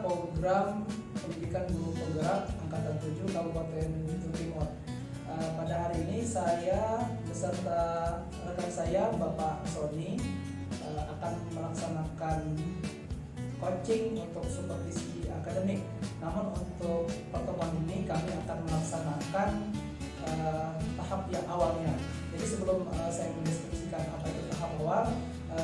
program pendidikan guru penggerak angkatan 7 Kabupaten Jawa Timur. Pada hari ini saya beserta rekan saya Bapak Sony akan melaksanakan coaching untuk supervisi akademik. Namun untuk pertemuan ini kami akan melaksanakan tahap yang awalnya. Jadi sebelum saya mendeskripsikan apa itu tahap awal,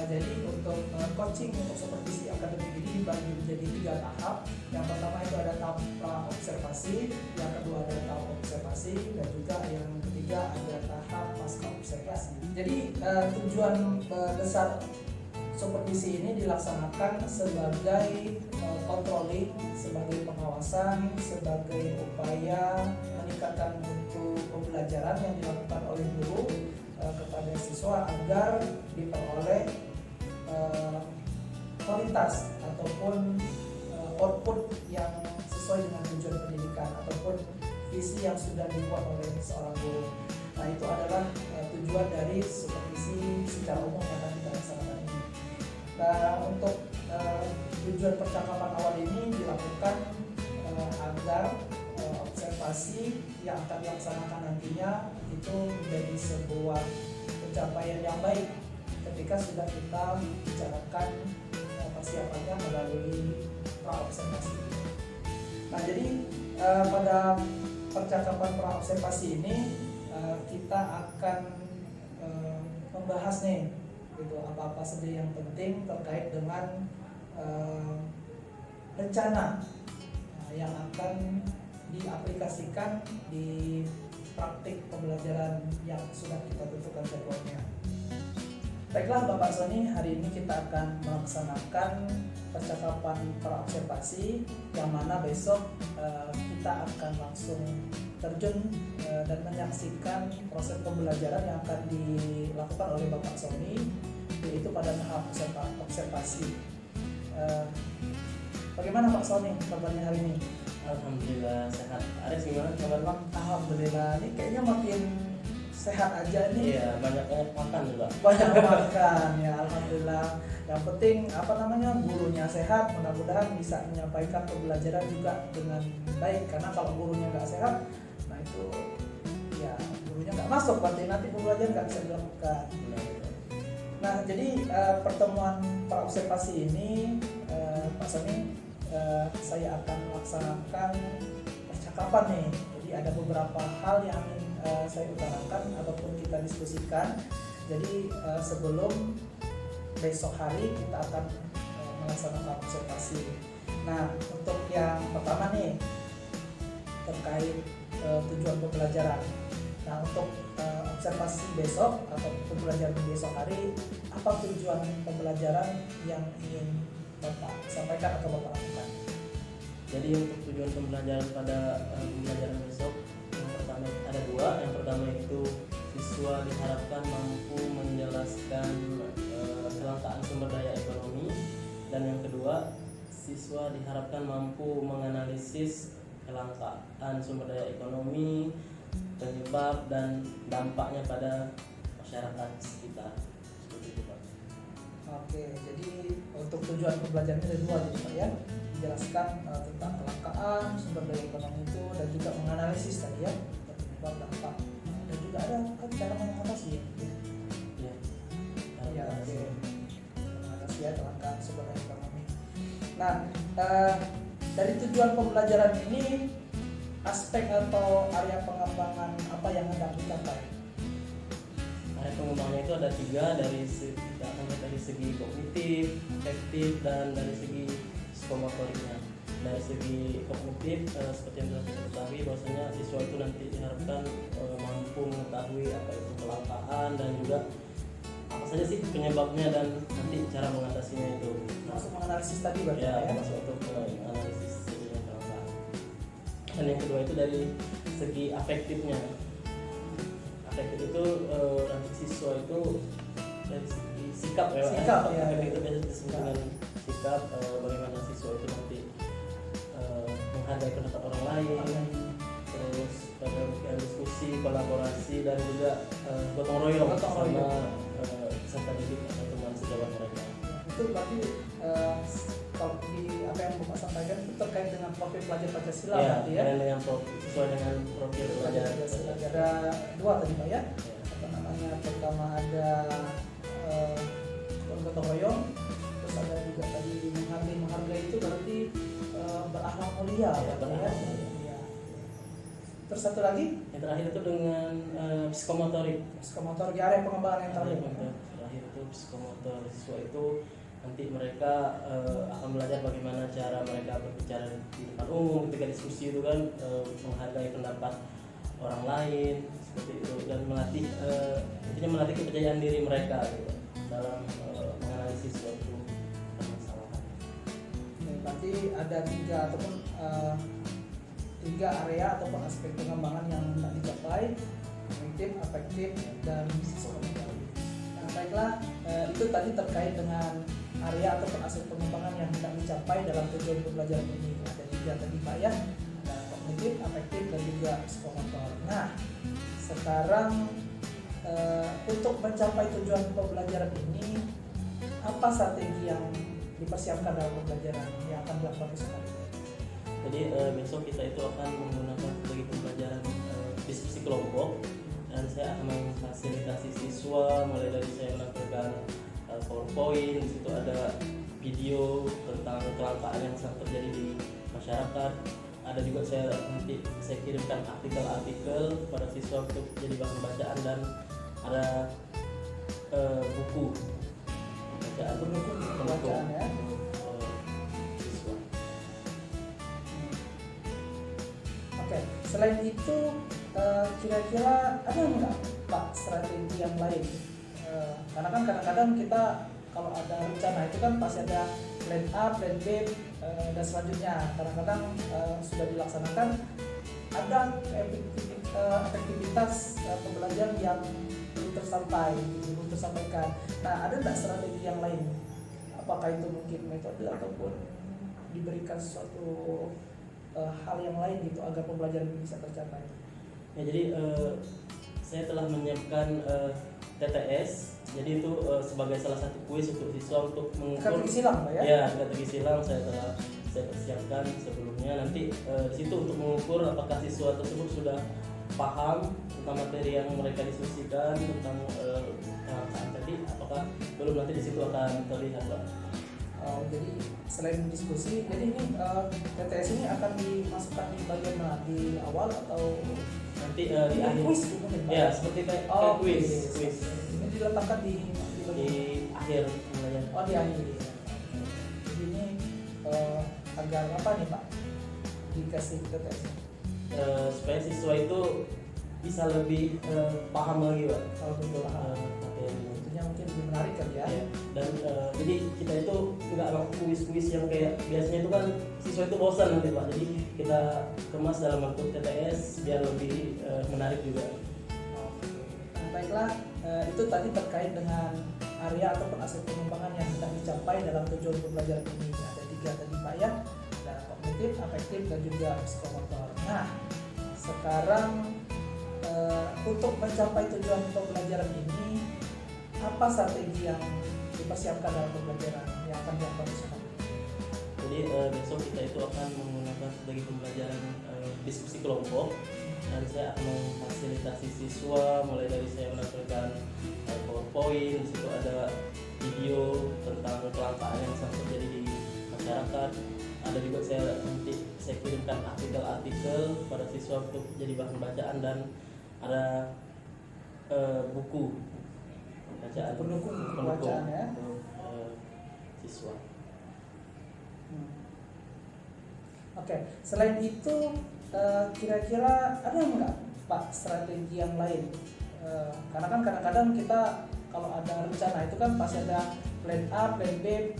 jadi untuk coaching untuk supervisi akademik ini dibagi menjadi 3 tahap. Yang pertama itu ada tahap pra-observasi, yang kedua ada tahap observasi, dan juga yang ketiga ada tahap pasca observasi. Jadi tujuan besar supervisi ini dilaksanakan sebagai controlling, sebagai pengawasan, sebagai upaya meningkatkan mutu pembelajaran yang dilakukan oleh guru kepada siswa agar diperoleh kualitas ataupun output yang sesuai dengan tujuan pendidikan ataupun visi yang sudah dibuat oleh seorang guru. Nah, itu adalah tujuan dari supervisi secara umum yang akan kita laksanakan ini. Nah, untuk tujuan percakapan awal ini dilakukan agar observasi yang akan dilaksanakan nantinya itu menjadi sebuah pencapaian yang baik ketika sudah kita bicarakan persiapannya melalui pra-observasi. Nah, jadi pada percakapan pra-observasi ini kita akan membahas nih gitu apa-apa saja yang penting terkait dengan rencana yang akan diaplikasikan di praktik pembelajaran yang sudah kita tentukan jadwalnya. Baiklah Bapak Sony, hari ini kita akan melaksanakan percakapan pra-observasi yang mana besok kita akan langsung terjun dan menyaksikan proses pembelajaran yang akan dilakukan oleh Bapak Sony, yaitu pada tahap observasi. Bagaimana Pak Sony kabarnya hari ini? Alhamdulillah sehat. Aris gimana kabar? Alhamdulillah, ini kayaknya makin sehat aja nih. Iya, banyak makan juga. Banyak makan ya, alhamdulillah. Yang penting gurunya sehat, mudah-mudahan bisa menyampaikan pembelajaran juga dengan baik. Karena kalau gurunya nggak sehat, nah itu ya gurunya nggak masuk, berarti nanti pembelajaran nggak bisa dilakukan. Nah, jadi pertemuan pra-observasi ini Pak Sony, saya akan melaksanakan percakapan nih. Jadi ada beberapa hal yang ingin saya utarakan ataupun kita diskusikan. Jadi sebelum besok hari kita akan melaksanakan observasi. Nah, untuk yang pertama nih terkait tujuan pembelajaran. Nah, untuk observasi besok atau pembelajaran besok hari, apa tujuan pembelajaran yang ingin Bapak sampaikan atau Bapak lakukan? Jadi untuk tujuan pembelajaran pada pembelajaran besok, yang pertama ada 2. Yang pertama itu siswa diharapkan mampu menjelaskan kelangkaan sumber daya ekonomi, dan yang kedua siswa diharapkan mampu menganalisis kelangkaan sumber daya ekonomi, penyebab dan dampaknya pada masyarakat sekitar. Seperti itu, Pak. Oke, jadi untuk tujuan pembelajaran ada 2 jadi Pak ya. Dijelaskan tentang kelangkaan sumber daya ekonomi itu dan juga menganalisis tadi ya penyebab dampak. Dan juga ada kan cara mengatasi ya. Ya. Ya, oke. Mengatasi ya kelangkaan sumber daya ekonomi. Nah, dari tujuan pembelajaran ini aspek atau area pengembangan apa yang hendak dicapai? Area pengembangannya itu ada 3, dari segi kognitif, afektif, dan dari segi psikomotoriknya. Dari segi kognitif, seperti yang telah kita ketahui bahwasanya siswa itu nanti diharapkan mampu mengetahui apa itu kelangkaan dan juga apa saja sih penyebabnya dan nanti cara mengatasinya itu. Masuk menganalisis tadi berarti Ya, ya? masuk untuk analisis sebenarnya kelangkaan. Dan yang kedua itu dari segi afektifnya. Afektif itu nanti siswa itu dari segi sikap ya. Sikap, ya. Afektif itu biasanya disebut dengan sikap, bagaimana siswa itu nanti menghargai pendapat orang lain, terus melakukan diskusi, kolaborasi, dan juga gotong royong sama peserta didik atau teman sejawat mereka. Itu berarti kalau di apa yang Bapak sampaikan itu terkait dengan profil pelajar Pancasila Ya, berarti ya. dengan sesuai dengan profil pelajar. Ada dua tadi Pak ya. Ya. Apa namanya? Pertama ada gotong royong, terus ada juga tadi menghargai itu berarti berakhlak mulia Ya, berarti ya. berakhlak mulia. Iya. Terus satu lagi Yang terakhir itu dengan psikomotorik. psikomotor di area pengembangan yang terakhir. Terakhir itu psikomotor. Siswa itu nanti mereka akan belajar bagaimana cara mereka berbicara di depan umum ketika diskusi itu kan, menghargai pendapat orang lain seperti itu, dan melatih intinya melatih kepercayaan diri mereka gitu, dalam menganalisis suatu permasalahan. Berarti ada tiga area ataupun aspek pengembangan yang hendak dicapai: kognitif, afektif, dan psikomotor. Nah, baiklah, itu tadi terkait dengan area ataupun aspek pengembangan yang hendak dicapai dalam tujuan pembelajaran ini. Ada tiga tadi Pak ya, ada kognitif, afektif, dan juga psikomotor. Nah, sekarang untuk mencapai tujuan pembelajaran ini, apa strategi yang dipersiapkan dalam pembelajaran yang akan dilakukan besok hari? Jadi besok kita itu akan menggunakan strategi pembelajaran diskusi kelompok, dan saya akan memfasilitasi siswa mulai dari saya menampilkan PowerPoint. Di situ ada video tentang kelangkaan yang sedang terjadi di masyarakat. Ada juga saya kirimkan artikel-artikel pada siswa untuk jadi bahan bacaan, dan ada buku bacaan Bacaan ya. siswa. Oke, selain itu kira-kira ada nggak Pak strategi yang lain? Karena kan kadang-kadang kita kalau ada rencana itu kan pasti ada plan A, plan B, dan selanjutnya. Kadang-kadang sudah dilaksanakan, ada efektivitas pembelajaran yang belum tersampaikan. Nah, ada nggak strategi yang lain? Apakah itu mungkin metode ataupun diberikan sesuatu hal yang lain gitu agar pembelajaran bisa tercapai? Ya, jadi saya telah menyiapkan TTS. Jadi itu sebagai salah satu kuis untuk siswa untuk mengukur Strategi silang Pak ya? Ya, strategi silang saya persiapkan sebelumnya. Nanti di situ untuk mengukur apakah siswa tersebut sudah paham tentang materi yang mereka diskusikan tentang kelangkaan tadi, apakah belum, nanti di situ akan terlihat Pak. Jadi selain diskusi, jadi ini TTS ini akan dimasukkan di bagian mana? Di awal atau Nanti di akhir. kuis mungkin Pak? Ya, seperti kayak kuis. Ini diletakkan di Di akhir pembelajaran. di akhir. Jadi ini agar apa nih Pak? Dikasih TTS. Supaya siswa itu bisa lebih paham lagi Pak. Kalau betul Materi. tentunya mungkin lebih menarik kan ya? Ya, dan jadi kita itu nggak kuis-kuis yang kayak biasanya itu kan siswa itu bosan nanti Pak. Jadi kita kemas dalam bentuk TTS biar lebih menarik juga. Nah, baiklah, itu tadi terkait dengan area ataupun aspek pengembangan yang hendak dicapai dalam tujuan pembelajaran ini. Ada tiga tadi Pak ya, ada kognitif, afektif, dan juga psikomotor. Nah, sekarang untuk mencapai tujuan pembelajaran ini, apa strategi yang dipersiapkan dalam pembelajaran yang akan dilakukan besok hari? Jadi besok kita itu akan menggunakan strategi pembelajaran diskusi kelompok, dan saya akan memfasilitasi siswa mulai dari saya menampilkan PowerPoint. Di situ ada video tentang kelangkaan yang sedang terjadi di masyarakat. Ada juga saya kirimkan artikel-artikel pada siswa untuk jadi bahan bacaan, dan ada buku bacaan Pendukung bacaan ya. untuk siswa. Oke, selain itu kira-kira ada nggak Pak strategi yang lain? Karena kan kadang-kadang kita kalau ada rencana itu kan pasti ada plan A, plan B,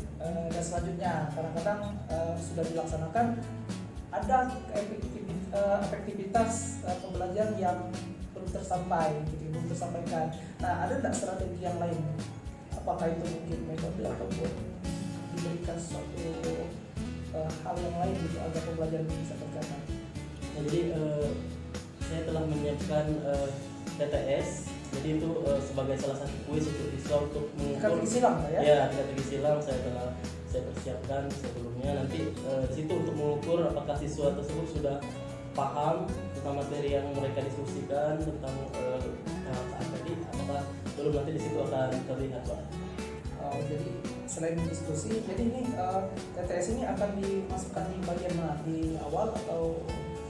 dan selanjutnya. Kadang-kadang sudah dilaksanakan, ada efektivitas pembelajaran yang belum tersampaikan. Nah, ada nggak strategi yang lain? Apakah itu mungkin metode ataupun diberikan suatu hal yang lain gitu agar pembelajaran bisa tercapai? Nah, jadi saya telah menyiapkan TTS. Jadi itu sebagai salah satu kuis untuk siswa untuk mengukur Strategi silang Pak ya? Ya, strategi silang saya saya persiapkan sebelumnya. Nanti di situ untuk mengukur apakah siswa tersebut sudah paham tentang materi yang mereka diskusikan tentang saat tadi, apakah belum, nanti di situ akan terlihat Pak. Jadi selain diskusi, jadi ini TTS ini akan dimasukkan di bagian mana? Di awal atau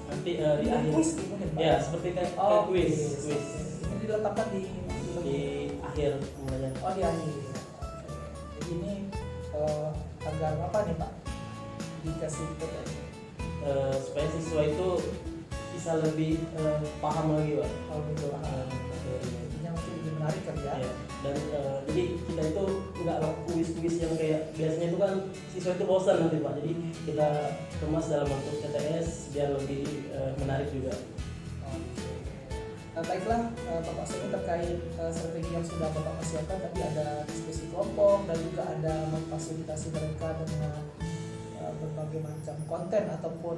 Nanti di akhir. kuis gitu mungkin Pak? Ya, seperti kayak kuis. Ini diletakkan di Akhir pembelajaran. di akhir. Jadi ini agar apa nih Pak? Dikasih TTS. Supaya siswa itu bisa lebih paham lagi Pak. Gitu. Intinya mungkin lebih menarik kan ya? Ya. Dan jadi kita itu nggak kuis-kuis yang kayak biasanya itu kan siswa itu bosan nanti Pak. Jadi kita kemas dalam bentuk TTS biar lebih menarik juga. Baiklah Bapak Sony, terkait strategi yang sudah Bapak persiapkan, tadi ada diskusi kelompok dan juga ada memfasilitasi mereka dengan berbagai macam konten ataupun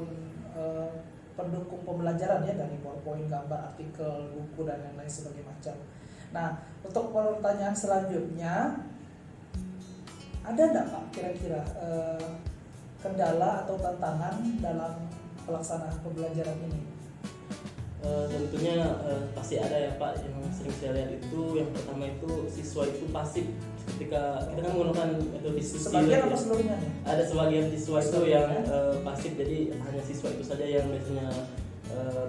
pendukung pembelajaran ya, dari PowerPoint, gambar, artikel, buku dan lain-lain sebagainya macam. Nah, untuk pertanyaan selanjutnya, ada enggak Pak kira-kira kendala atau tantangan dalam pelaksanaan pembelajaran ini? Tentunya pasti ada ya Pak. Yang sering saya lihat itu, yang pertama itu siswa itu pasif ketika kita kan menggunakan metode diskusi. Sebagian apa seluruhnya nih? Ada sebagian siswa itu yang pasif, jadi hanya siswa itu saja yang biasanya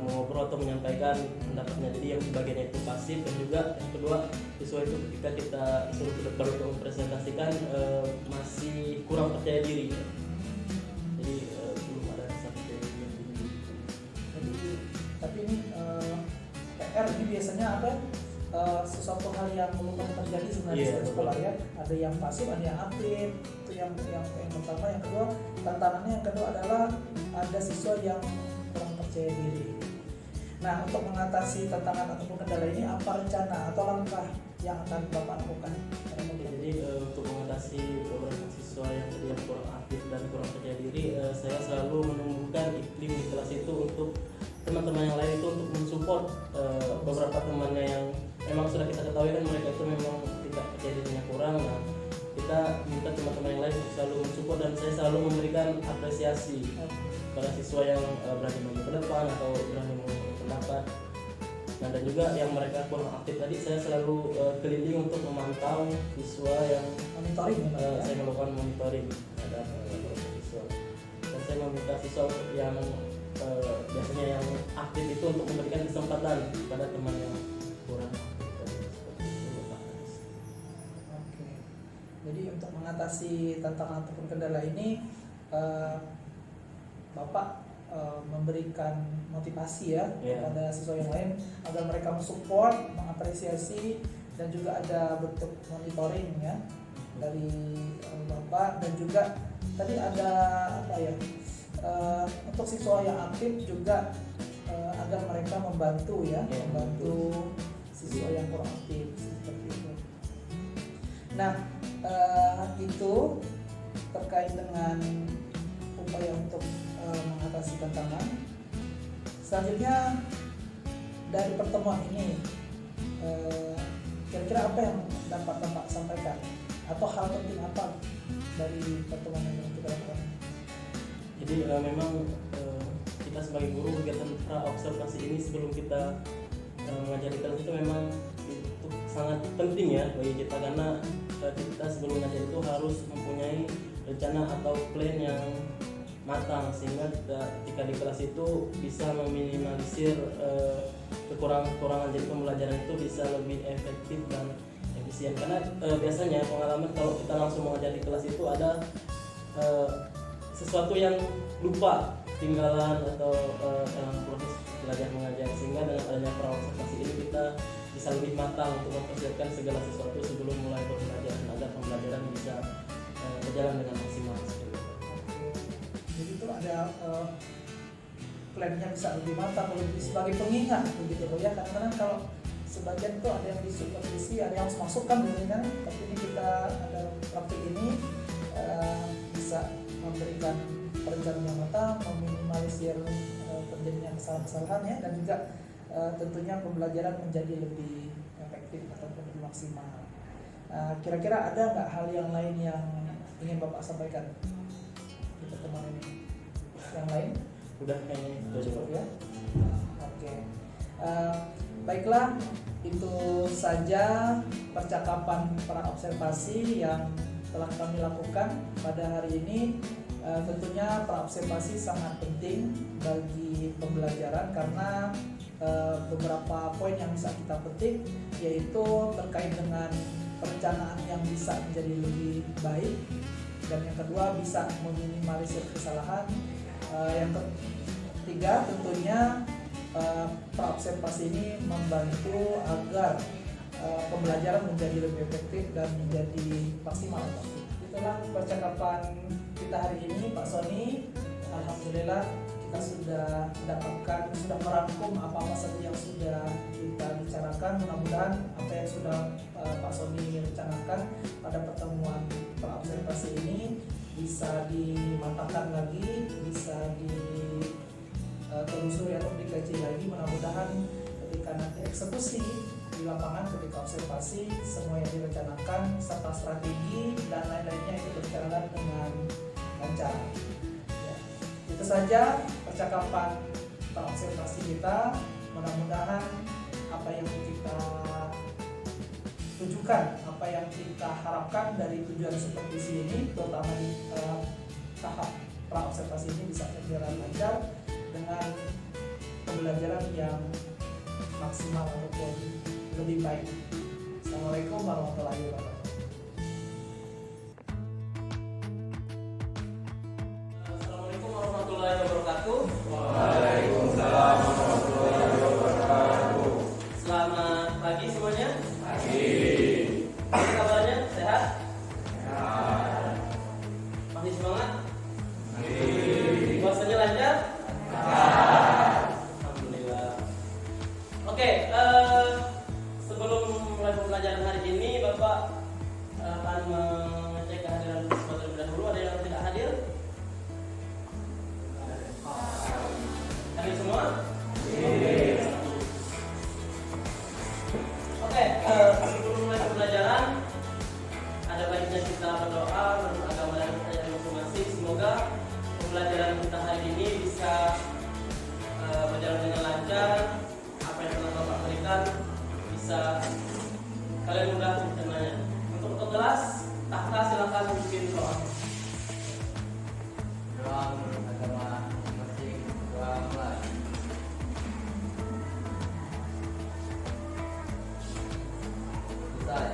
mengobrol atau menyampaikan pendapatnya. Jadi yang sebagiannya itu pasif, dan juga yang kedua siswa itu ketika kita suruh baru mempresentasikan masih kurang percaya diri. Jadi belum ada rasa percaya diri yang tinggi. Tapi ini PR ini biasanya apa? Sesuatu hal yang belum pernah terjadi sebenarnya di sekolah ya. Ada yang pasif, ada yang aktif. Itu yang pertama. Yang kedua, tantangannya yang kedua adalah ada siswa yang kurang percaya diri. Nah, untuk mengatasi tantangan ataupun kendala ini, apa rencana atau langkah yang akan Bapak lakukan? Jadi untuk mengatasi beberapa siswa yang tadi yang kurang aktif dan kurang percaya diri, saya selalu menumbuhkan iklim di kelas itu untuk teman-teman yang lain itu untuk mensupport beberapa temannya yang memang sudah kita ketahui kan mereka itu memang tidak percaya dirinya kurang. Nah, kita minta teman-teman yang lain untuk selalu mensupport, dan saya selalu memberikan apresiasi pada siswa yang berani maju ke depan atau berani mengungkapkan pendapat. Nah, dan juga yang mereka kurang aktif tadi, saya selalu keliling untuk memantau siswa yang monitoring ya? Saya melakukan monitoring terhadap siswa, dan saya meminta siswa yang biasanya yang aktif itu untuk memberikan kesempatan pada teman yang kurang aktif tadi, seperti itu Pak. Oke. Jadi untuk mengatasi tantangan ataupun kendala ini, Bapak memberikan motivasi ya kepada siswa yang lain agar mereka mensupport, mengapresiasi, dan juga ada bentuk monitoring ya dari Bapak. Dan juga tadi ada apa ya, untuk siswa yang aktif juga agar mereka membantu ya, membantu siswa yang kurang aktif seperti itu. Nah, itu terkait dengan upaya untuk mengatasi tantangan. Selanjutnya dari pertemuan ini, kira-kira apa yang dapat Bapak sampaikan atau hal penting apa dari pertemuan yang kita lakukan? Jadi memang kita sebagai guru, kegiatan pra-observasi ini sebelum kita mengajar di kelas itu memang itu sangat penting ya bagi kita, karena kita sebelum mengajar itu harus mempunyai rencana atau plan yang matang, sehingga kita ketika di kelas itu bisa meminimalisir kekurangan-kekurangan, jadi pembelajaran itu bisa lebih efektif dan efisien. Karena biasanya pengalaman kalau kita langsung mengajar di kelas itu ada sesuatu yang lupa, tinggalan atau dalam proses belajar mengajar, sehingga dengan adanya pra-observasi ini kita bisa lebih matang untuk mempersiapkan segala sesuatu sebelum mulai pembelajaran agar pembelajaran bisa berjalan dengan maksimal. Jadi itu ada plannya bisa lebih matang, lebih sebagai pengingat begitu ya. Kadang-kadang kalau sebagian itu ada yang disupervisi, ada yang harus masukkan biasanya, tapi ini kita ada praktik ini bisa memberikan perencanaan yang matang, meminimalisir terjadinya kesalahan-kesalahan ya, dan juga tentunya pembelajaran menjadi lebih efektif atau lebih maksimal. Kira-kira ada nggak hal yang lain yang ingin Bapak sampaikan di pertemuan ini? Yang lain? Udah kayaknya itu Cukup ya? Oke. Baiklah, itu saja percakapan para observasi yang telah kami lakukan pada hari ini. Tentunya pra observasi sangat penting bagi pembelajaran karena beberapa poin yang bisa kita petik, yaitu terkait dengan perencanaan yang bisa menjadi lebih baik, dan yang kedua bisa meminimalisir kesalahan. Yang ketiga tentunya pra observasi ini membantu agar pembelajaran menjadi lebih efektif dan menjadi maksimal. Itulah percakapan kita hari ini, Pak Sony. Alhamdulillah kita sudah merangkum apa saja yang sudah kita bicarakan. Mudah-mudahan apa yang sudah Pak Sony rencanakan pada pertemuan pra-observasi ini bisa dimantapkan lagi, bisa ditelusuri atau dikaji lagi. Mudah-mudahan ketika nanti eksekusi di lapangan, ketika observasi, semua yang direncanakan serta strategi dan lain-lainnya itu berjalan dengan lancar. Ya, itu saja percakapan observasi kita. Mudah-mudahan apa yang kita tujukan, apa yang kita harapkan dari tujuan supervisi ini, terutama di tahap pra-observasi ini bisa berjalan lancar dengan pembelajaran yang maksimal ataupun lebih baik. Assalamualaikum warahmatullahi wabarakatuh. Assalamualaikum warahmatullahi wabarakatuh. Waalaikumsalam warahmatullahi wabarakatuh. Selamat pagi semuanya. Pagi. Apa kabarnya? Sehat? Sehat. Masih semangat? Pagi. Puasanya lancar? Lancar. Alhamdulillah. Oke, sebelum mulai pembelajaran hari ini, Bapak akan mengecek kehadiran siswa terlebih dahulu. Ada yang tidak hadir? Hadir semua? Oke, sebelum mulai pembelajaran, ada baiknya kita berdoa menurut agama dan kepercayaan masing-masing. Semoga pembelajaran kita hari ini bisa berjalan dengan lancar. Apa yang telah Bapak berikan bisa kalian mudah mencernanya. Untuk kelas, tahta silakan bikin doa. Doa menurut agama masing-masing. Doa mulai. Selesai.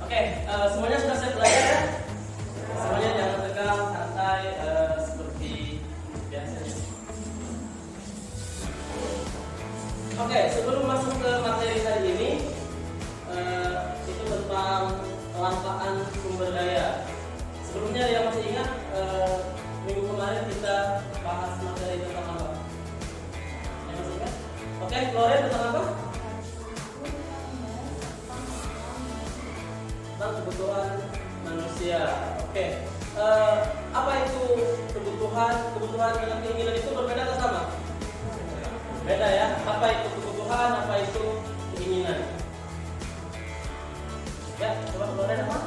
Oke, semuanya sudah saya belajar ya. Semuanya jangan tegang, santai, seperti biasanya. Oke, sebelum masuk ke materi hari ini, itu tentang kelangkaan sumber daya. Sebelumnya yang masih ingat, minggu kemarin kita bahas materi tentang apa? Yang masih ingat? Oke, Gloria tentang apa? Tentang kebutuhan manusia. Oke, apa itu kebutuhan? Kebutuhan dengan keinginan itu berbeda atau sama? Beda ya. Apa itu kebutuhan? Apa itu keinginan? Ya, coba Gloria apa?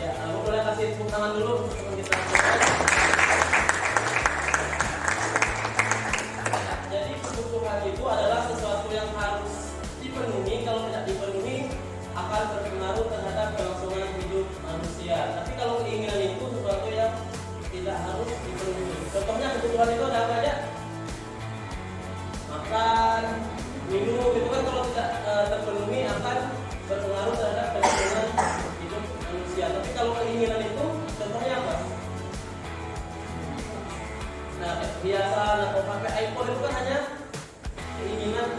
Ya, aku boleh kasih tepuk tangan dulu untuk teman kita. Jadi kebutuhan itu adalah sesuatu yang harus dipenuhi. Kalau tidak dipenuhi akan berpengaruh terhadap kelangsungan hidup manusia. Tapi kalau keinginan itu sesuatu yang tidak harus dipenuhi. Contohnya kebutuhan itu ada apa aja? Makan, minum, itu kan kalau tidak terpenuhi akan berpengaruh terhadap kelangsungan hidup manusia. Tapi kalau keinginan itu contohnya apa? Nah, kebiasaan atau pakai iPhone itu kan hanya keinginan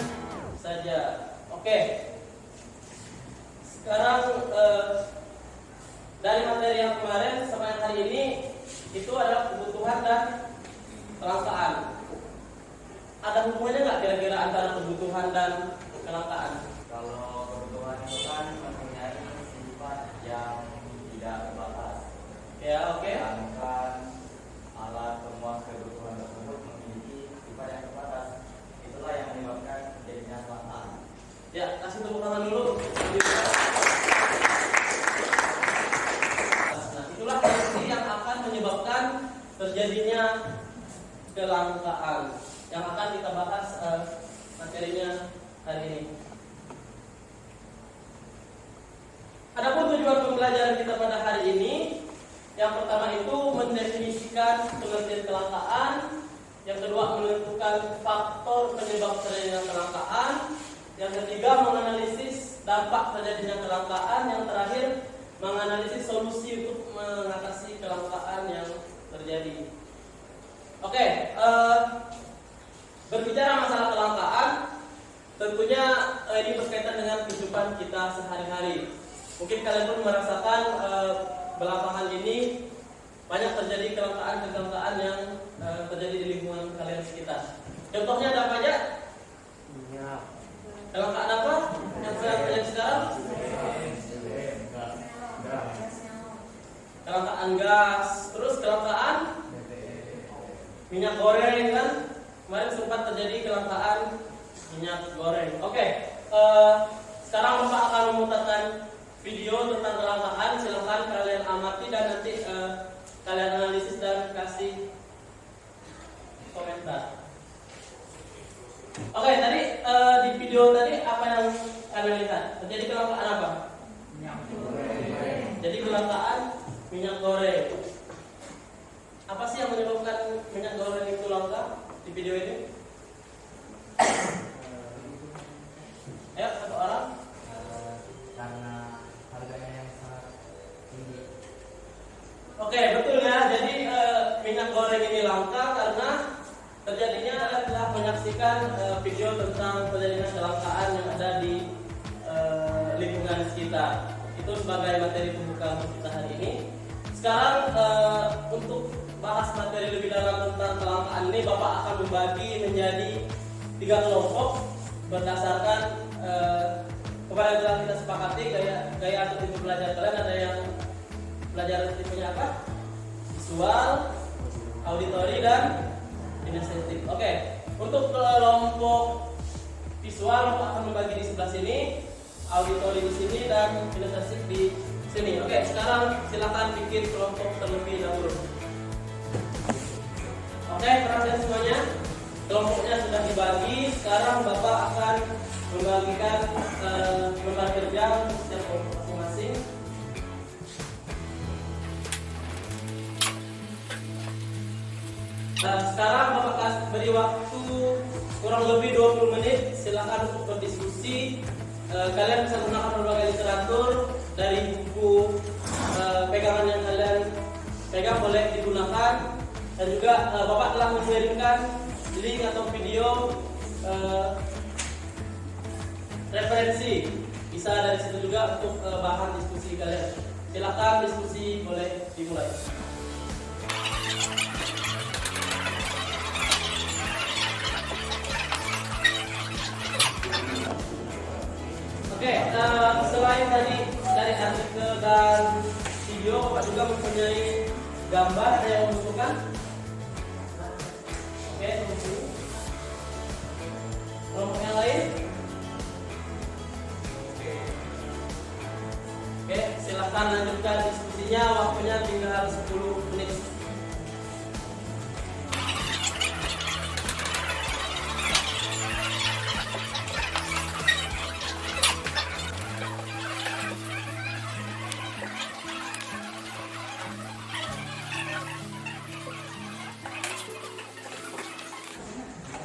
saja. Oke. Sekarang dari materi yang kemarin sampai yang hari ini itu adalah kebutuhan dan kelangkaan. Ada hubungannya nggak kira-kira antara kebutuhan dan kelangkaan? Kalau kebutuhan itu kan yang tidak terbatas. Ya, oke. Sedangkan alat pemenuhan kebutuhan tersebut memiliki sifat yang terbatas. Itulah yang menyebabkan terjadinya kelangkaan. Ya, kasih tepuk tangan dulu. Nah, itulah kondisi yang akan menyebabkan terjadinya kelangkaan yang akan kita bahas materinya hari ini. Adapun tujuan pembelajaran kita pada hari ini, yang pertama itu mendefinisikan pengertian kelangkaan, yang kedua menentukan faktor penyebab terjadinya kelangkaan, yang ketiga menganalisis dampak terjadinya kelangkaan, yang terakhir menganalisis solusi untuk mengatasi kelangkaan yang terjadi. Oke, berbicara masalah kelangkaan, tentunya ini berkaitan dengan kehidupan kita sehari-hari. Mungkin kalian pun merasakan belakangan ini banyak terjadi kelangkaan yang terjadi di lingkungan kalian sekitar. Contohnya ada apa aja? Kelangkaan apa yang sedang terjadi sekarang? Kelangkaan gas, terus kelangkaan minyak goreng kan? Kemarin sempat terjadi kelangkaan minyak goreng. Oke, sekarang Bapak akan memutarkan video tentang kelangkaan. Silakan kalian amati dan nanti kalian analisis dan kasih komentar. Oke, tadi di video tadi apa yang kalian lihat? Terjadi kelangkaan apa? Minyak goreng. Jadi kelangkaan minyak goreng. Apa sih yang menyebabkan minyak goreng itu langka di video ini? Ayo, satu orang. Karena harganya yang sangat tinggi. Oke, betul ya. Jadi minyak goreng ini langka karena terjadinya adalah menyaksikan video tentang terjadinya kelangkaan yang ada di lingkungan sekitar. Itu sebagai materi pembuka untuk kita hari ini. Sekarang untuk bahas materi lebih dalam tentang kelangkaan ini, Bapak akan membagi menjadi 3 kelompok berdasarkan kemarin telah kita sepakati gaya atau tipe belajar kalian. Ada yang belajar tipenya apa? Visual, auditori, dan kinestetik. Oke, untuk kelompok visual Bapak akan membagi di sebelah sini, auditori di sini, dan kinestetik di sini. Oke, sekarang silakan bikin kelompok terlebih dahulu. Oke, perhatian semuanya. Kelompoknya sudah dibagi. Sekarang Bapak akan membagikan lembar kerja untuk setiap kelompok masing-masing. Sekarang Bapak kasih beri waktu kurang lebih 20 menit. Silakan untuk berdiskusi. Kalian bisa menggunakan berbagai literatur dari buku pegangan yang kalian pegang boleh digunakan, dan juga Bapak telah mengirimkan link atau video referensi, bisa dari situ juga untuk bahan diskusi kalian. Silakan diskusi boleh dimulai. Oke, selain tadi dari artikel dan video, Bapak juga mempunyai gambar. Ada yang membutuhkan? Oke, tunggu. Kelompok yang lain? Oke, silahkan lanjutkan diskusinya. Waktunya tinggal 10 menit.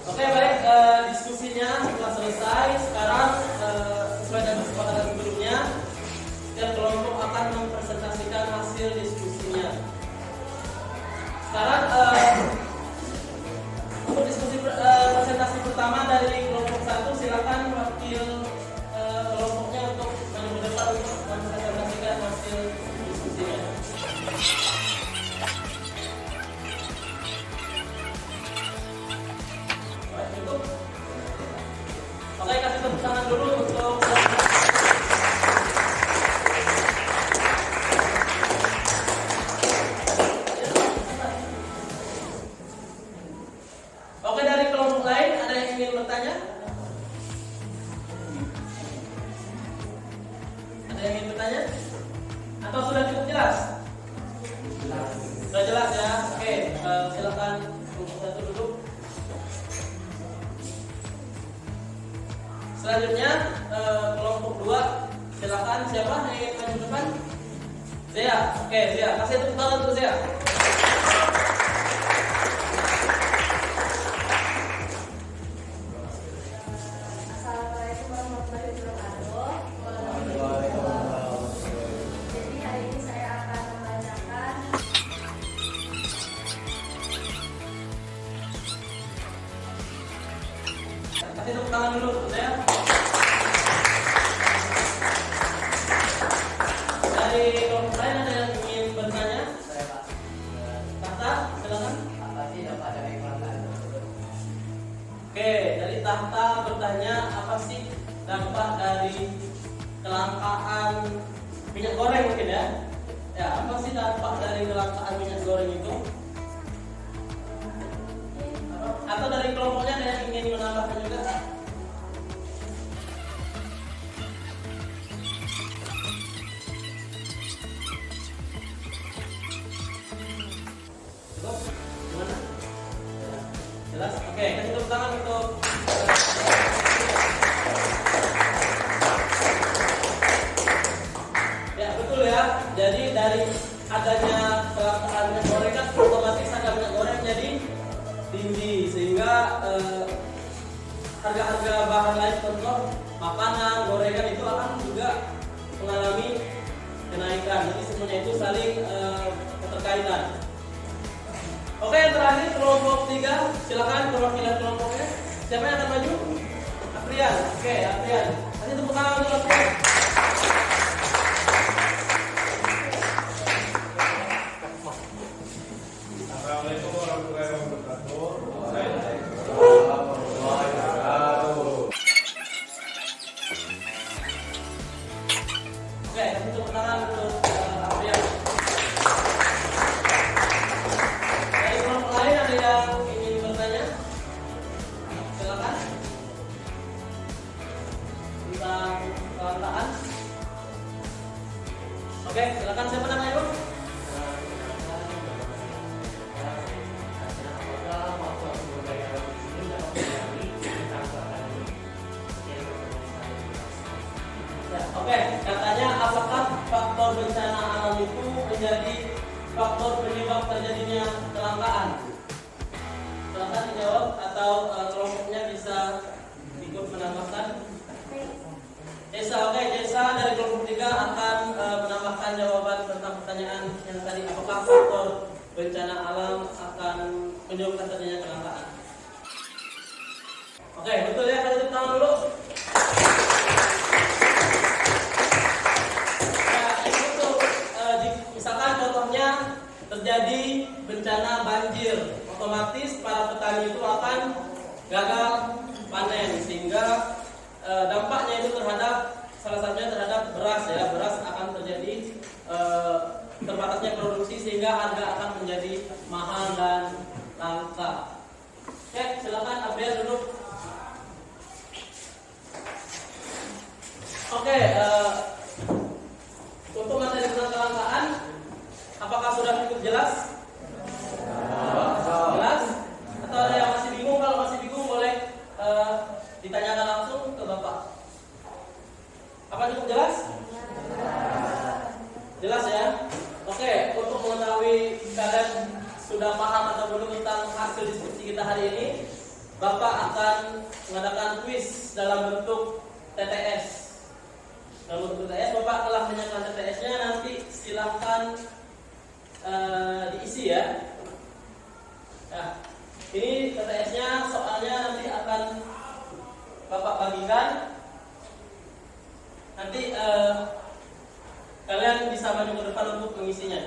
Oke, baik, diskusinya telah selesai. Sekarang sesuai dengan kesepakatan sebelumnya, setiap kelompok akan mempresentasikan hasil diskusinya. Sekarang untuk diskusi presentasi pertama dari kelompok 1, silakan wakil kelompoknya untuk maju ke depan untuk mempresentasikan hasil diskusinya. Oke, kasih tepuk tangan dulu untuk Sudah jelas ya? Oke, silakan kelompok 1 duduk. Selanjutnya kelompok 2, silakan siapa yang ingin maju depan? Zia. Oke, Zia. Kasih tepuk tangan untuk Zia. Assalamualaikum warahmatullahi wabarakatuh. Jadi hari ini saya akan membacakan Kasih tepuk tangan dulu untuk Zia. Dari kelompok lain ada yang ingin bertanya? Saya Pak. Tahta, silakan. Apa sih dampak dari kelangkaan tersebut? Oke, dari Tahta bertanya apa sih dampak dari kelangkaan minyak goreng mungkin ya? Ya, apa sih dampak dari kelangkaan minyak goreng itu? Atau dari kelompoknya ada yang ingin menambahkan juga? Cukup? Gimana? Jelas? Oke, kasih tepuk tangan untuk ya, betul ya. Jadi dari adanya kelangkaan minyak goreng kan otomatis harga minyak goreng jadi tinggi, sehingga harga-harga bahan lain contoh makanan, gorengan itu akan juga mengalami kenaikan. Jadi semuanya itu saling keterkaitan. Oke, yang terakhir kelompok 3, silakan perwakilan kelompoknya. Siapa yang akan maju? Aprian. Oke, Aprian. Kasih tepuk tangan untuk Aprian. Assalamualaikum warahmatullahi wabarakatuh. Oke, kasih tepuk tangan untuk Aprian. Dari kelompok lain ada yang ingin bertanya? Silakan. Tentang kelangkaan. Oke, silakan siapa namanya, Bro? Ya, oke, katanya apakah faktor bencana alam itu menjadi faktor penyebab terjadinya kelangkaan? Silakan dijawab atau kelompoknya bisa ikut menambahkan. Jesa, oke, Jesa dari kelompok 3 akan menambahkan jawaban tentang pertanyaan yang tadi, apakah faktor bencana alam akan menyebabkan terjadinya kelangkaan? Oke, betul ya, kasih tepuk tangan dulu. Misalkan contohnya terjadi bencana banjir, otomatis para petani itu akan gagal panen, sehingga dampaknya itu terhadap salah satunya terhadap beras ya. Beras akan terjadi terbatasnya produksi, sehingga harga akan menjadi mahal dan langka. Oke, silakan Aprian duduk. Oke, untuk materi tentang kelangkaan, apakah sudah cukup jelas? Jelas? Atau ada yang masih bingung? Kalau masih bingung boleh ditanyakan langsung ke Bapak. Apa cukup jelas? Jelas ya? Oke, untuk mengetahui kalian sudah paham atau belum tentang hasil diskusi kita hari ini, Bapak akan mengadakan kuis dalam bentuk TTS. Dalam bentuk TTS, Bapak telah menyiapkan TTS-nya, nanti silahkan diisi ya. Nah, ini TTS-nya, soalnya nanti akan Bapak bagikan. Nanti kalian bisa maju ke depan untuk mengisinya.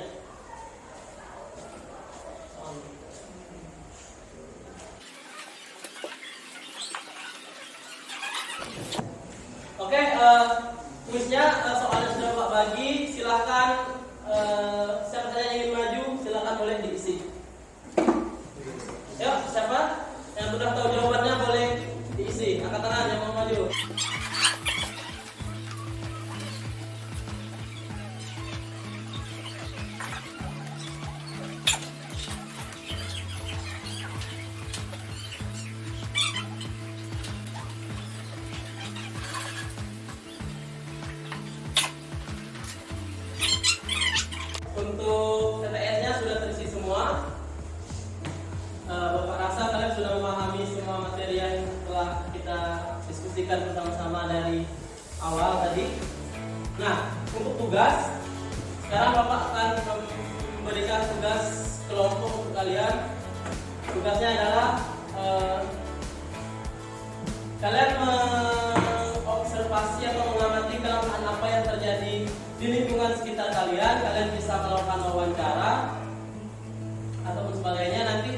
Oke, kuisnya soalnya sudah Bapak bagi, silahkan siapa saja yang ingin maju, silahkan boleh diisi. Yuk, siapa yang sudah tahu jawabannya boleh diisi. Angkat tangan yang mau maju. kalian. Tugasnya adalah kalian mengobservasi atau mengamati kelangkaan apa yang terjadi di lingkungan sekitar kalian. Kalian bisa melakukan wawancara ataupun sebagainya. Nanti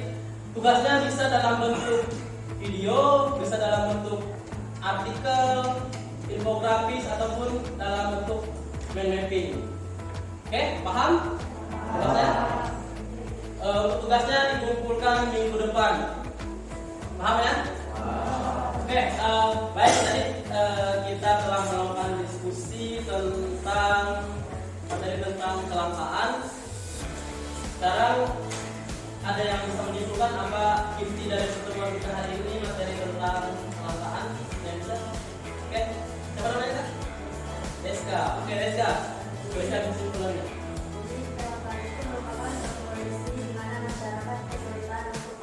tugasnya bisa dalam bentuk video, bisa dalam bentuk artikel, infografis, ataupun dalam bentuk mind mapping. Oke, paham? Tugasnya? Untuk tugasnya dikumpulkan minggu depan. Paham ya? Oke, baik, tadi kita telah melakukan diskusi tentang materi tentang kelangkaan. Sekarang ada yang bisa menyimpulkan apa inti dari pertemuan kita hari ini, materi tentang kelangkaan? Yang bisa? Oke, siapa namanya Kak? Deska. Oke, Deska. Bisa kesimpulannya. Jadi kelangkaan itu merupakan kondisi di mana masyarakat kesulitan untuk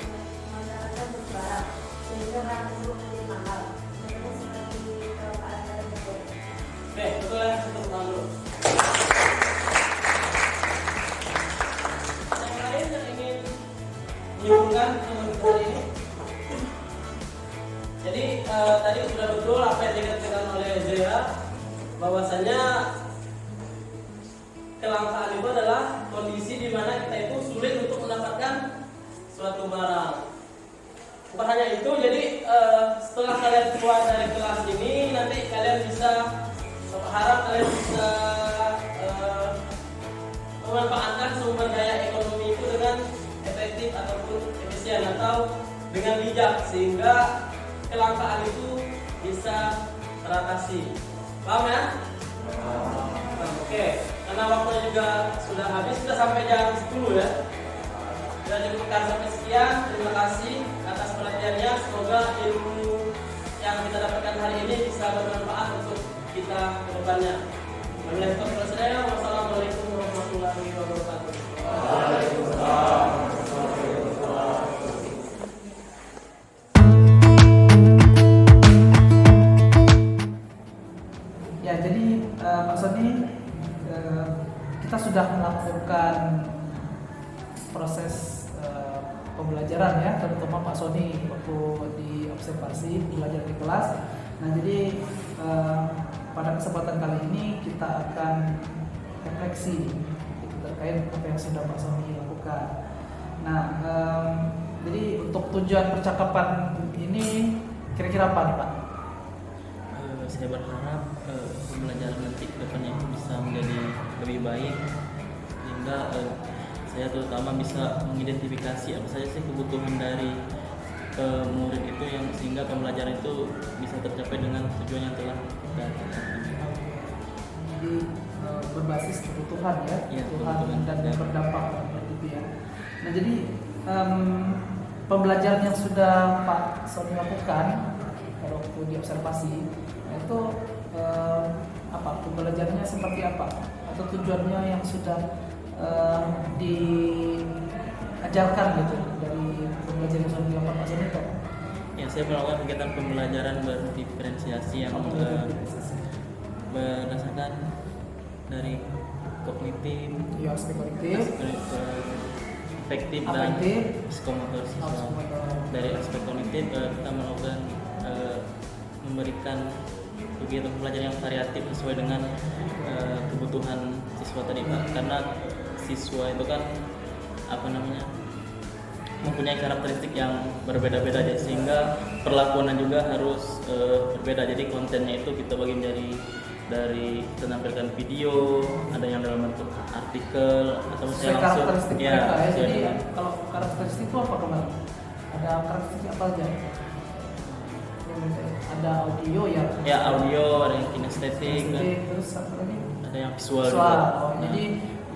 menyalurkan barang sehingga barang tersebut menjadi mahal. Contohnya seperti kelangkaan dari Jepang. Oke, betul ya, kita ulang dulu. Yang lain yang ingin menyimpulkan teman hari ini? Jadi tadi sudah betul apa yang dikatakan oleh Zea, bahwasanya kelangkaan itu adalah kondisi di mana kita itu sulit untuk mendapatkan suatu barang. Bukan hanya itu, jadi setelah kalian keluar dari kelas ini, nanti kalian bisa, harap kalian bisa memanfaatkan sumber daya ekonomi itu dengan efektif ataupun efisien atau dengan bijak, sehingga kelangkaan itu bisa teratasi. Paham ya? Oke, karena waktunya juga sudah habis, kita sampai jam 10 ya. Kita cukupkan sampai sekian. Terima kasih atas perhatiannya. Semoga ilmu yang kita dapatkan hari ini bisa bermanfaat untuk kita ke depannya. Wassalamualaikum warahmatullahi wabarakatuh. Ya, jadi Pak Sony, kita sudah melakukan proses pembelajaran ya, terutama Pak Sony waktu di observasi belajar di kelas. Nah, jadi pada kesempatan kali ini kita akan refleksi terkait apa yang sudah Pak Sony lakukan. Nah, jadi untuk tujuan percakapan ini kira-kira apa nih Pak? Saya berharap pembelajaran nanti ke depannya bisa menjadi lebih baik, sehingga saya terutama bisa mengidentifikasi apa saja sih kebutuhan dari murid itu, yang sehingga pembelajaran itu bisa tercapai dengan tujuan yang telah kita tetapkan. Jadi berbasis kebutuhan ya, Ya, kebutuhan dan ya. berdampak seperti itu ya. Nah, jadi pembelajaran yang sudah Pak Sony lakukan pada waktu di observasi itu apa pembelajarannya seperti apa, atau tujuannya yang sudah diajarkan gitu dari pembelajaran yang sudah dilakukan Pak Sony itu? Ya, saya melakukan kegiatan pembelajaran berdiferensiasi yang berdasarkan dari kognitif, Ya, aspek kognitif, efektif dan afektif, psikomotor siswa. psikomotor. Dari aspek kognitif kita melakukan memberikan kegiatan pembelajaran yang variatif sesuai dengan kebutuhan siswa tadi Pak. Karena siswa itu kan mempunyai karakteristik yang berbeda-beda, sehingga perlakuannya juga harus berbeda. Jadi kontennya itu kita bagi dari kita tampilkan video, ada yang dalam bentuk artikel atau Sesuai misalnya langsung karakteristik mereka ya. sesuai Jadi dengan kalau karakteristik itu apa kemarin? Ada karakteristik apa aja? Ada audio ya? ya audio, ada yang kinestetik, Terus satu lagi? ada yang visual. Visual. juga. Oh, Nah, jadi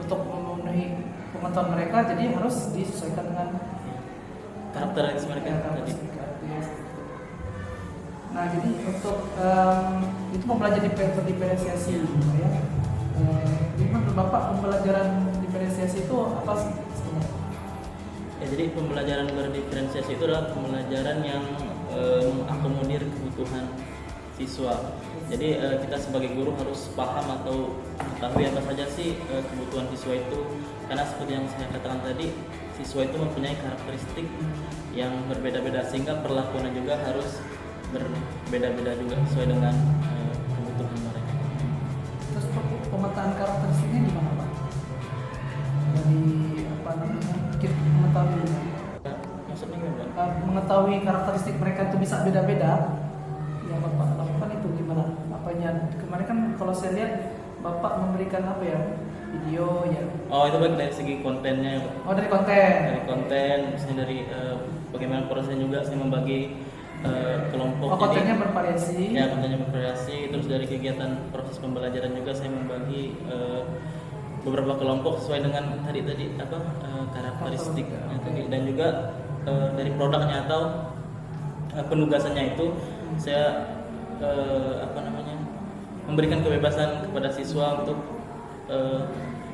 untuk memenuhi pengetahuan mereka, jadi harus disesuaikan dengan karakteristik mereka ya, tadi. karakteristik karakteristik. Nah, jadi untuk itu pembelajaran diferensiasi ya. Jadi menurut Bapak pembelajaran diferensiasi itu apa sih sebenarnya? Ya, jadi pembelajaran berdiferensiasi itu adalah pembelajaran yang mengakomodir kebutuhan siswa. Jadi kita sebagai guru harus paham atau mengetahui apa saja sih kebutuhan siswa itu, karena seperti yang saya katakan tadi, siswa itu mempunyai karakteristik yang berbeda-beda, sehingga perlakuannya juga harus berbeda-beda juga sesuai dengan kebutuhan mereka. Terus pemetaan karakteristiknya gimana Pak? Dari apa namanya? Kita mengetahui Maksudnya gimana? mengetahui karakteristik mereka itu bisa beda-beda. Yang Bapak lakukan itu gimana? Apanya? Kemarin kan kalau saya lihat Bapak memberikan apa ya? Video ya. Oh, itu baik dari segi kontennya ya, Pak. Oh, dari konten. Dari konten, misalnya dari bagaimana prosesnya juga saya membagi kelompok. Oh, kontennya bervariasi. Ya, kontennya bervariasi. Terus dari kegiatan proses pembelajaran juga saya membagi beberapa kelompok sesuai dengan tadi karakteristiknya tadi, dan juga dari produknya atau penugasannya itu saya memberikan kebebasan kepada siswa untuk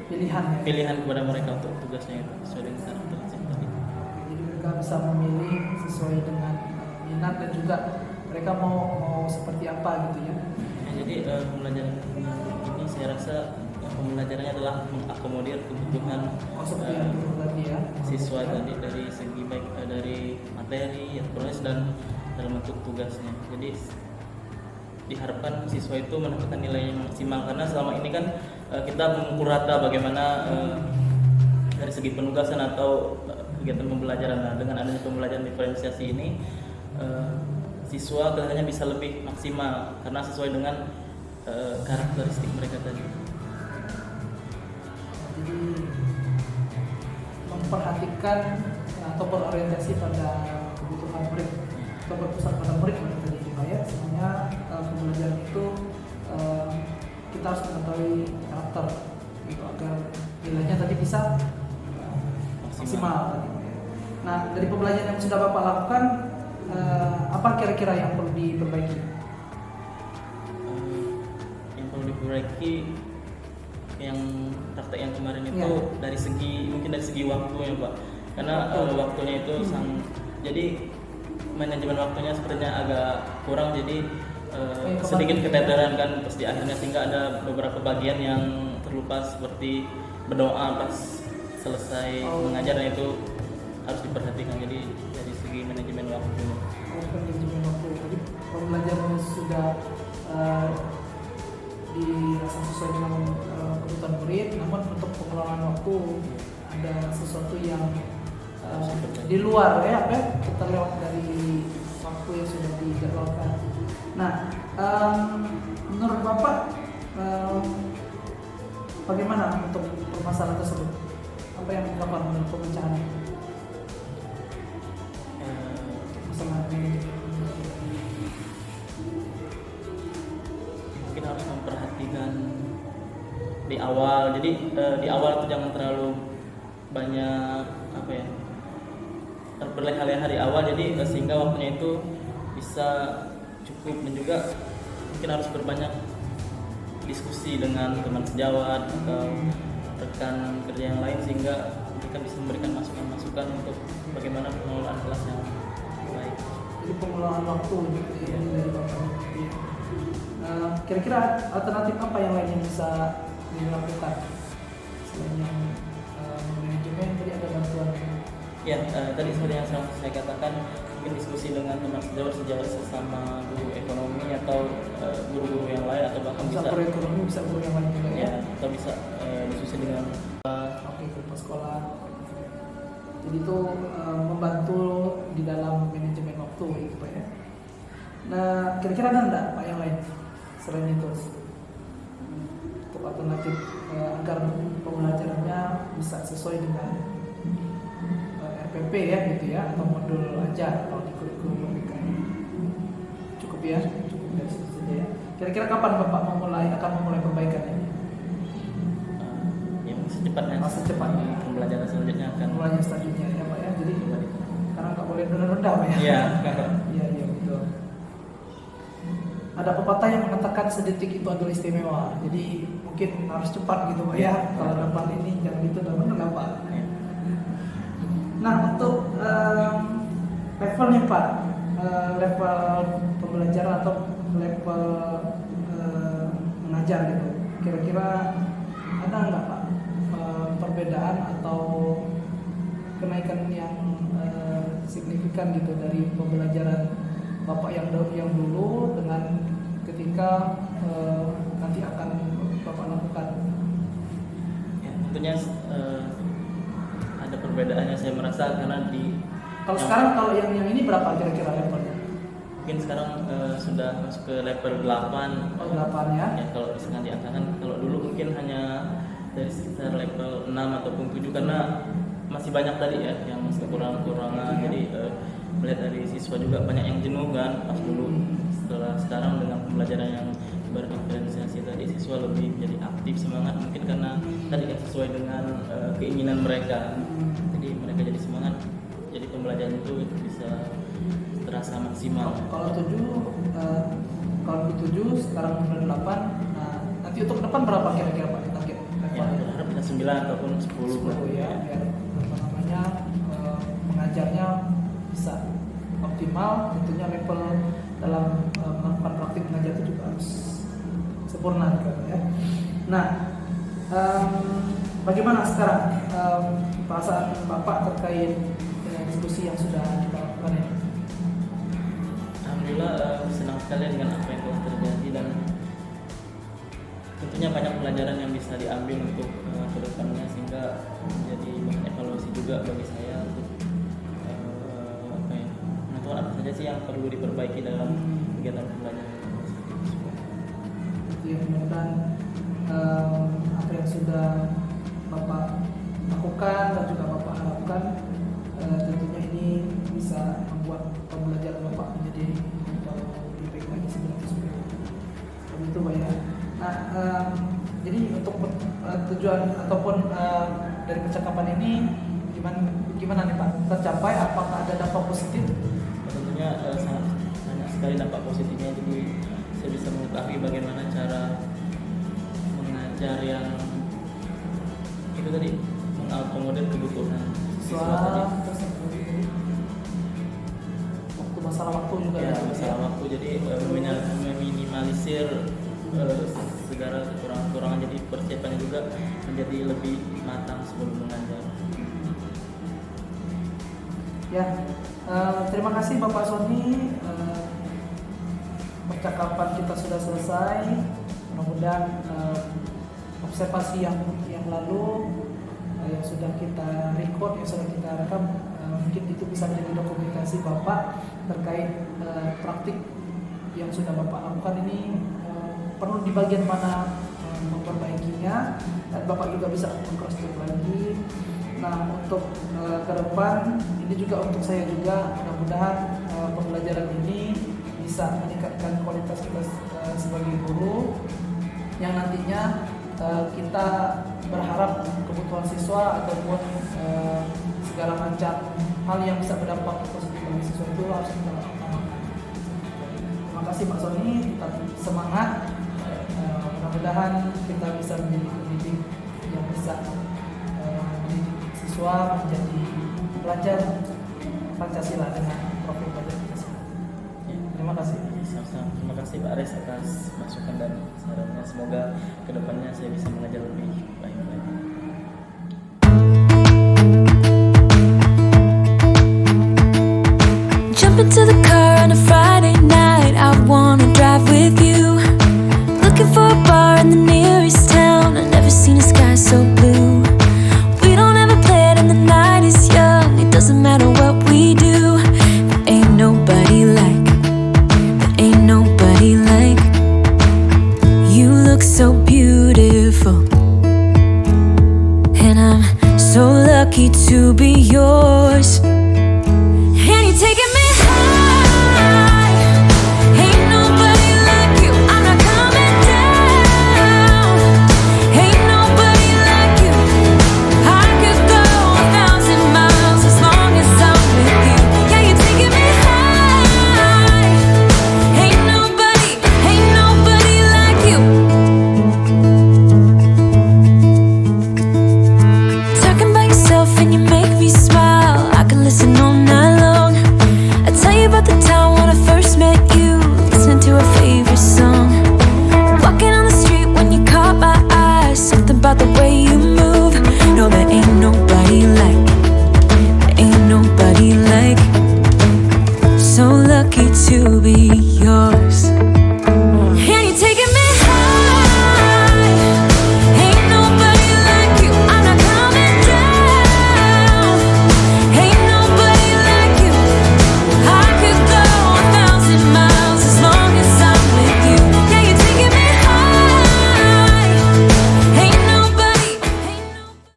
pilihan kepada mereka untuk tugasnya itu sesuai dengan karakteristik tadi. Jadi mereka bisa memilih sesuai dengan minat dan juga mereka mau seperti apa gitu ya. Ya, jadi pembelajaran ini saya rasa pembelajarannya adalah mengakomodir kebutuhan Seperti yang itu tadi ya. siswa tadi dari segi baik dari materi, proses dan dalam bentuk tugasnya. Jadi diharapkan siswa itu mendapatkan nilai yang maksimal, karena selama ini kan kita mengukur rata bagaimana dari segi penugasan atau kegiatan pembelajaran. Nah, dengan adanya pembelajaran diferensiasi ini siswa kelihatannya bisa lebih maksimal karena sesuai dengan karakteristik mereka tadi. Jadi memperhatikan atau berorientasi pada kebutuhan murid atau berpusat pada murid tadi ya. Sebenarnya pembelajaran itu kita harus mengetahui karakter gitu agar nilainya tadi bisa maksimal. Nah, dari pembelajaran yang sudah Bapak lakukan, apa kira-kira yang perlu diperbaiki? Yang perlu diperbaiki yang praktek yang kemarin itu dari segi waktunya Pak, karena waktunya itu jadi manajemen waktunya sepertinya agak kurang, jadi sedikit keteteran kan pasti akhirnya, sehingga ada beberapa bagian yang terlupa seperti berdoa pas selesai mengajar, dan itu harus diperhatikan. Jadi dari segi manajemen waktu. Manajemen waktu. Jadi pembelajaran sudah dirasa sesuai dengan kebutuhan murid, namun untuk pengelolaan waktu ada sesuatu yang di luar kita lewat dari waktu yang sudah dijadwalkan. Nah, menurut Bapak bagaimana untuk permasalahan tersebut? Apa yang dilakukan menurut pemecahannya? Masalah mungkin harus memperhatikan di awal. Jadi di awal itu jangan terlalu banyak berleha-leha di awal, jadi sehingga waktunya itu bisa cukup, dan juga mungkin harus berbanyak diskusi dengan teman sejawat atau rekan kerja yang lain, sehingga mereka bisa memberikan masukan-masukan untuk bagaimana pengelolaan kelas yang baik. Jadi pengelolaan waktu gitu ya, dari Bapak. Kira-kira alternatif apa yang lain yang bisa dilakukan selain yang manajemen? Tadi ada bantuan. Ya, tadi seperti yang saya katakan, mungkin diskusi dengan teman sejawat sesama guru ekonomi atau guru-guru yang lain, atau bahkan bisa guru ekonomi, bisa guru yang lain juga ya. Atau bisa diskusi dengan kepala sekolah. Jadi itu membantu di dalam manajemen waktu gitu Pak ya. Nah, kira-kira ada enggak Pak yang lain selain itu untuk alternatif agar pembelajarannya bisa sesuai dengan RPP ya gitu ya, atau modul aja kalau di kurikulum mereka? Cukup ya, cukup dari situ saja ya. Kira-kira kapan Bapak akan memulai perbaikannya? yang secepatnya. Secepatnya. Pembelajaran selanjutnya akan Pembelajaran selanjutnya ya Pak ya. Jadi karena nggak boleh rendah Pak ya. Iya. Iya betul. Ada pepatah yang mengatakan sedetik itu adalah istimewa. Jadi mungkin harus cepat gitu Pak ya. Kalau dapat ini jangan itu udah benar Pak. Nah, untuk levelnya Pak, level pembelajaran atau level mengajar gitu, kira-kira ada nggak Pak perbedaan atau kenaikan yang signifikan gitu dari pembelajaran Bapak yang dulu dengan ketika nanti akan Bapak lakukan? Ya, tentunya ada perbedaannya saya merasa karena Kalau sekarang kalau yang ini berapa kira-kira levelnya? mungkin sekarang sudah masuk ke level 8. Oh, 8 ya? Ya, kalau misalkan diangkakan, kalau dulu mungkin hanya dari sekitar level 6 ataupun 7 karena masih banyak tadi ya yang masih kekurangan. Jadi melihat dari siswa juga banyak yang jenuh kan pas dulu. Sekarang dengan pembelajaran yang berdiferensiasi tadi, siswa lebih jadi aktif, semangat, mungkin karena tadi kan sesuai dengan keinginan mereka. Jadi mereka jadi semangat, jadi pembelajaran itu bisa terasa maksimal. Kalau 7 sekarang nomor 8. Nah, nanti untuk depan berapa kira-kira Pak target? Ya, berharap bisa 9 ataupun 10 ya, biar mengajarnya bisa optimal. Tentunya level dalam melakukan praktik mengajar itu juga harus sempurna ya. Nah, bagaimana sekarang perasaan Bapak terkait dengan diskusi yang sudah kita lakukan ini? Alhamdulillah senang sekali dengan apa yang telah terjadi dan tentunya banyak pelajaran yang bisa diambil untuk kedepannya sehingga menjadi bahan evaluasi juga bagi saya untuk menentukan apa saja sih yang perlu diperbaiki dalam kegiatan pembelajaran. Itu yang mudah-mudahan apa yang sudah Bapak lakukan dan juga Bapak harapkan tentunya ini bisa membuat pembelajaran Bapak menjadi lebih baik lagi seperti itu Pak ya. Nah, jadi untuk tujuan ataupun dari percakapan ini gimana nih Pak tercapai? Apakah ada dampak positif? Tentunya sangat banyak sekali dampak positifnya. Jadi saya bisa mengetahui bagaimana cara mengajar yang itu tadi mengakomodir kebutuhan siswa tadi. Masalah waktu juga ya, masalah waktu, jadi meminimalisir segala kekurangan-kekurangan, jadi persiapannya juga menjadi lebih matang sebelum mengajar. Ya, terima kasih Bapak Sony. Percakapan kita sudah selesai. Mudah-mudahan observasi yang lalu yang sudah kita record, yang sudah kita rekam, mungkin itu bisa menjadi dokumentasi Bapak terkait praktik yang sudah Bapak lakukan ini perlu di bagian mana memperbaikinya, dan Bapak juga bisa meng-cross-check lagi. Nah, untuk ke depan ini juga untuk saya juga, mudah-mudahan pembelajaran ini bisa meningkatkan kualitas kita sebagai guru yang nantinya kita berharap kebutuhan siswa ataupun segala macam hal yang bisa berdampak positif bagi siswa itu harus kita lakukan. Terima kasih Pak Sony, tetap semangat. Mudah-mudahan kita bisa menjadi pendidik yang bisa mendidik siswa menjadi pelajar Pancasila dengan profil pelajar Pancasila. Terima kasih. Sama-sama. Terima kasih Pak Aris atas masukan dan sarannya. Semoga kedepannya saya bisa mengajar lebih baik lagi. Jump into the car on a Friday night, I wanna drive with you. Looking for a bar in the nearest town, I've never seen a sky so blue. We don't ever play it and the night is young, it doesn't matter what we do. There ain't nobody like, there ain't nobody like. You look so beautiful, and I'm so lucky to be yours. And you're taking me high, ain't nobody like you, I'm not coming down. Ain't nobody like you, I could go 1,000 miles as long as I'm with you. Yeah, you're taking me high, ain't nobody like you. Talking by yourself and you make me smile, I can listen all night long. I tell you about the time when I first met you, listening to our favorite song. Walking on the street when you caught my eye, something about the way you move. No, there ain't nobody like, nobody like. So lucky to be yours.